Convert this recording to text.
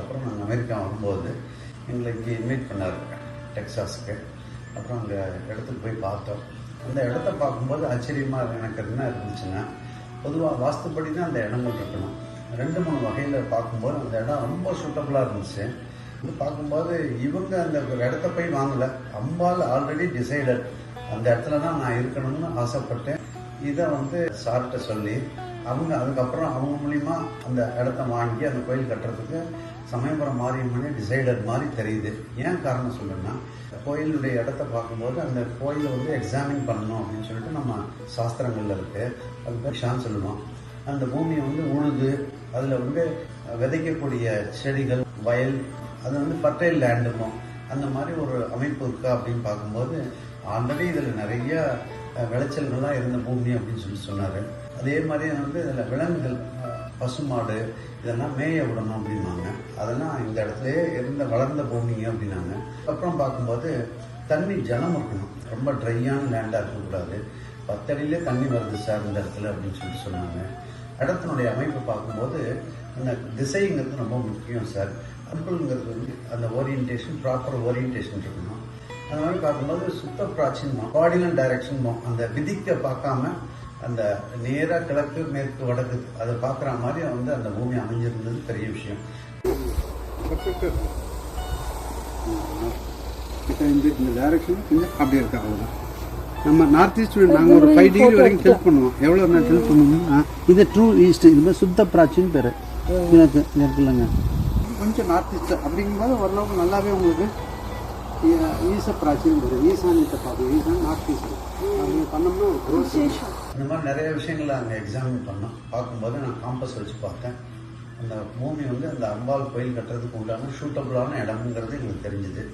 அப்புறம் நாங்கள் அமெரிக்கா வரும்போது எங்களை இங்கே இன்வைட் பண்ணார் டெக்ஸாஸுக்கு. அப்புறம் அங்கே இடத்துக்கு போய் பார்த்தோம். அந்த இடத்த பார்க்கும்போது ஆச்சரியமாக எனக்கு என்ன இருந்துச்சுன்னா, பொதுவாக வாஸ்துப்படி தான் அந்த இடங்கள் இருக்கணும். 2-3 வகையில் பார்க்கும்போது அந்த இடம் ரொம்ப சூட்டபுளாக இருந்துச்சு. இது பார்க்கும்போது இவங்க அந்த இடத்த போய் வாங்கலை, அம்பாள் ஆல்ரெடி டிசைடட் அந்த இடத்துல தான் நான் இருக்கணும்னு ஆசைப்பட்டேன். இதை சார்கிட்ட சொல்லி அவங்க அதுக்கப்புறம் அவங்க மூலிமா அந்த இடத்த வாங்கி அந்த கோயில் கட்டுறதுக்கு சமயபுரம் மாரியம்மனே டிசைடட் மாதிரி தெரியுது. ஏன் காரணம் சொல்லுன்னா, கோயிலுடைய இடத்த பார்க்கும்போது அந்த கோயிலை எக்ஸாமின் பண்ணணும் அப்படின்னு சொல்லிட்டு நம்ம சாஸ்திரங்கள்ல இருக்கு. அது பேர் ஷான் சொல்லுவோம். அந்த பூமியை உழுது அதில் விதைக்கக்கூடிய செடிகள், வயல், அது ஃபர்டைல் லேண்டுமோ அந்த மாதிரி ஒரு அமைப்பு இருக்கா அப்படின்னு பார்க்கும்போது ஆல்ரெடி இதில் நிறைய விளைச்சல்கள்லாம் இருந்த பூமி அப்படின்னு சொல்லி சொன்னார். அதே மாதிரி இதில் விலங்குகள், பசுமாடு இதெல்லாம் மேய விடணும் அப்படின்னாங்க. அதெல்லாம் இந்த இடத்துலயே இருந்த வளர்ந்த பூமிங்க அப்படின்னாங்க. அப்புறம் பார்க்கும்போது தண்ணி ஜலம் இருக்கணும், ரொம்ப ட்ரையான லேண்டாக இருக்கக்கூடாது. 10 அடியிலே தண்ணி வருது சார் இந்த இடத்துல அப்படின்னு சொல்லி சொன்னாங்க. இடத்தினுடைய அமைப்பு பார்க்கும்போது அந்த திசைங்கிறது ரொம்ப முக்கியம் சார். அன்புங்கிறது அந்த ஓரியன்டேஷன், ப்ராப்பர் ஓரியன்டேஷன் இருக்கணும். அந்த மாதிரி பார்க்கும்போது சுத்த பிராச்சீனம், கார்டினல் டைரக்ஷன், அந்த விதிக்க பார்க்காம அந்த நேராக கிழக்கு மேற்கு வடக்கு அதை பார்க்குற மாதிரி அந்த பூமி அமைஞ்சிருந்தது பெரிய விஷயம். இந்த டைரக்ஷன் கொஞ்சம் அப்படி இருக்கு. அவ்வளோதான். நம்ம நார்த் ஈஸ்ட் நாங்கள் ஒரு 5 டிகிரி வரைக்கும் ஹெல்ப் பண்ணுவோம். எவ்வளோ நான் ஹெல்ப் பண்ணுவோம்னா, இது ட்ரூ ஈஸ்ட், இது மாதிரி சுத்த பிராச்சின்னு பேர் எனக்கு இருக்குல்லங்க. கொஞ்சம் நார்த் ஈஸ்ட் அப்படிங்கும்போது ஓரளவுக்கு நல்லாவே உங்களுக்கு ஈச பிராச்சின்னு பேர். ஈசானியத்தை பார்க்கும், ஈசான் நார்த் ஈஸ்ட் அவங்க பண்ணோம்னா க்ரோத். இந்த மாதிரி நிறைய விஷயங்களை அங்கே எக்ஸாமின் பண்ணோம். பார்க்கும்போது நான் காம்பஸ் வச்சு பார்த்தேன். அந்த பூமி அந்த அம்பாள் கோயில் கட்டுறதுக்கு உண்டான சூட்டபுளான இடம்ங்கிறது எங்களுக்கு தெரிஞ்சுது.